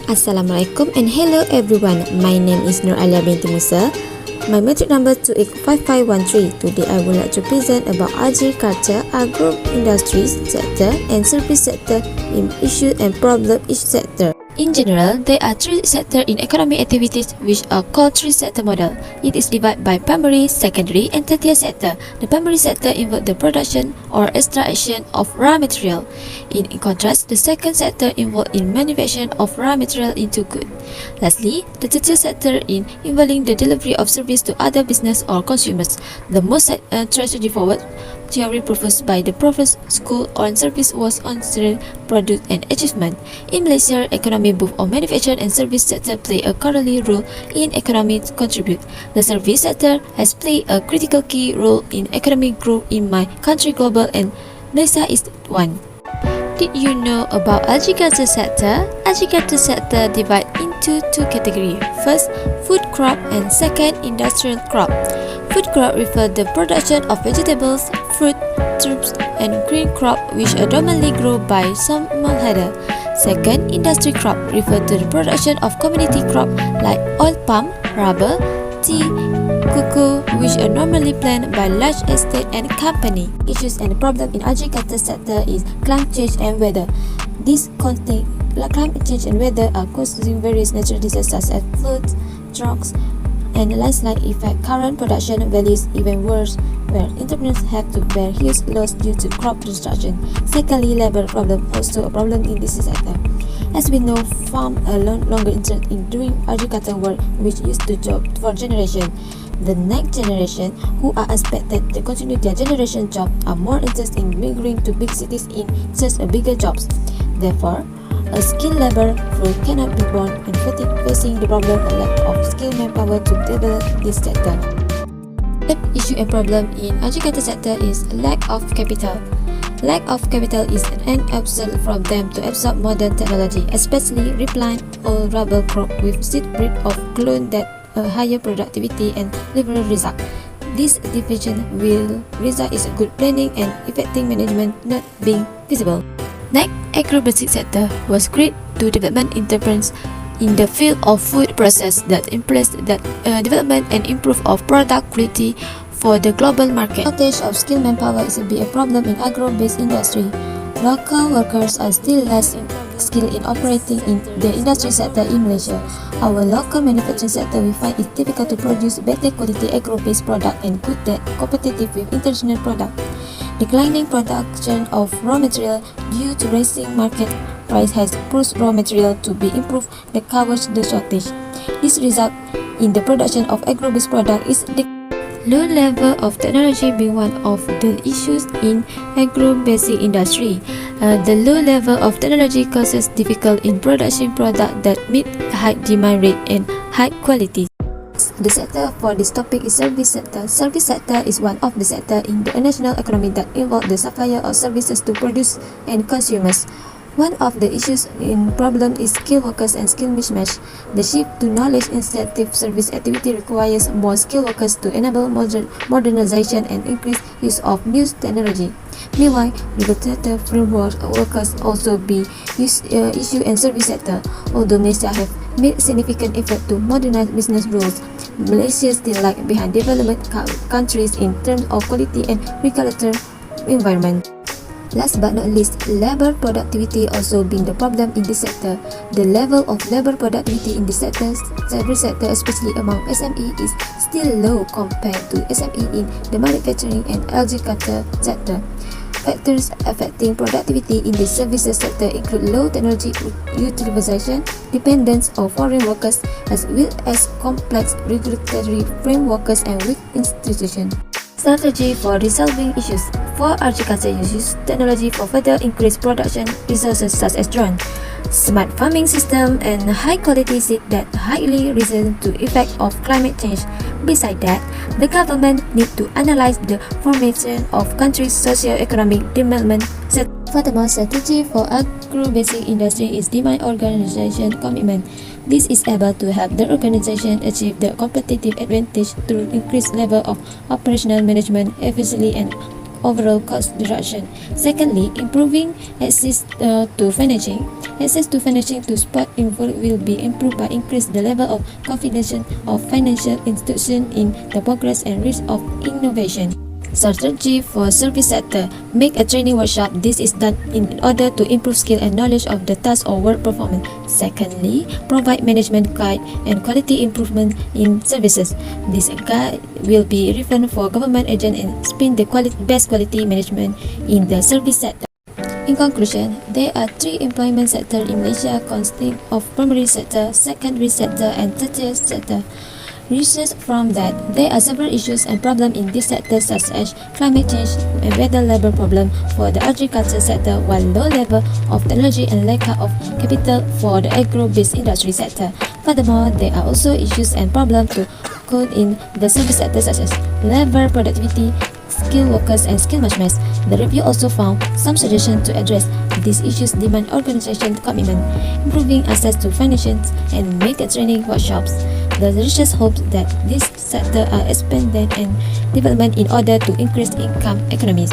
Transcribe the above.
Assalamualaikum and hello everyone. My name is Nur Alia binti Musa. My metric number 285513. Today I would like to present about agriculture, agro-industries sector and service sector in issue and problem each sector. In general, there are three sectors in economic activities which are called three-sector model. It is divided by primary, secondary, and tertiary sector. The primary sector involves the production or extraction of raw material. In contrast, the second sector involves in manufacturing of raw material into good. Lastly, the tertiary sector involving the delivery of service to other business or consumers. The most straightforward theory proposed by the Provost School on Service was on product and achievement. In Malaysia, economy both of manufacturing and service sector play a correlated role in economic contribute. The service sector has played a critical key role in economic growth in my country global and Malaysia is one. Did you know about agriculture sector? Agriculture sector divide into two categories. First, food crop and second, industrial crop. Food crop refer the production of vegetables, fruit, herbs, and green crop which are normally grown by smallholder. Second, industry crop refer to the production of commodity crop like oil palm, rubber, tea, cocoa which are normally planted by large estate and company. Issues and problem in agriculture sector is climate change and weather. These contain climate change and weather are causing various natural disasters such as floods, droughts, and landslide effect. Current production values even worse, where entrepreneurs have to bear huge loss due to crop destruction. Secondly, labor problem also a problem in this sector. As we know, farm are longer interested in doing agricultural work, which used to job for generation. The next generation, who are expected to continue their generation job, are more interested in migrating to big cities in search of bigger jobs. Therefore, a skilled labor force cannot be born and facing the problem of lack of skilled manpower to develop this sector. Third issue and problem in agriculture sector is lack of capital. Lack of capital is an obstacle from them to absorb modern technology, especially replant or rubber crop with seed breed of clone that a higher productivity and liberal result. This division will result in good planning and effective management not being feasible. Next, Agro-Based sector was created to development enterprise in the field of food process that impress that development and improve of product quality for the global market. Shortage of skilled manpower is a problem in agro-based industry. Local workers are still less skilled in operating in the industry sector in Malaysia. Our local manufacturing sector we find it difficult to produce better quality agro-based product and good that competitive with international product. Declining production of raw material due to rising market price has pushed raw material to be improved that covers the shortage. This result in the production of agro-based product is the low level of technology being one of the issues in agro-based industry. The low level of technology causes difficulty in production product that meet high demand rate and high quality. The sector for this topic is service sector. Service sector is one of the sector in the national economy that involve the supplier of services to produce and consumers. One of the issues in problem is skilled workers and skill mismatch. The shift to knowledge-intensive service activity requires more skilled workers to enable modernization and increase use of new technology. Meanwhile, regulatory framework workers also be issue in service sector. Although Malaysia have made significant effort to modernize business rules, Malaysia still lag behind developed countries in terms of quality and regulatory environment. Last but not least, labor productivity also been the problem in this sector. The level of labor productivity in this sector, service sector, especially among SME, is still low compared to SME in the manufacturing and agriculture sector. Factors affecting productivity in the services sector include low technology utilization, dependence on foreign workers, as well as complex regulatory frameworks and weak institutions. Strategy for resolving issues. For agriculture use technology for further increase production resources such as drone, smart farming system, and high quality seed that highly resistant to effect of climate change. Besides that, the government need to analyze the formation of country's socio-economic development Furthermore, strategy for agro-based industry is demand organization commitment. This is able to help the organization achieve the competitive advantage through increased level of operational management efficiency and overall cost reduction. Secondly, improving access to financing. Access to financing to support will be improved by increase the level of confidence of financial institutions in the progress and risk of innovation. Strategy for service sector. Make a training workshop. This is done in order to improve skill and knowledge of the task or work performance. Secondly, provide management guide and quality improvement in services. This guide will be relevant for government agents and spin the best quality management in the service sector. In conclusion, there are three employment sectors in Malaysia consisting of primary sector, secondary sector, and tertiary sector. Research from that there are several issues and problems in this sector such as climate change and better labor problem for the agriculture sector, while low level of technology and lack of capital for the agro-based industry sector. Furthermore, there are also issues and problems to code in the service sector such as labor productivity, skilled workers, and skill mismatch. The review also found some suggestions to address these issues demand organization commitment, improving access to financing, and make a training workshops. The research hopes that this sector are expanded and development in order to increase income economies.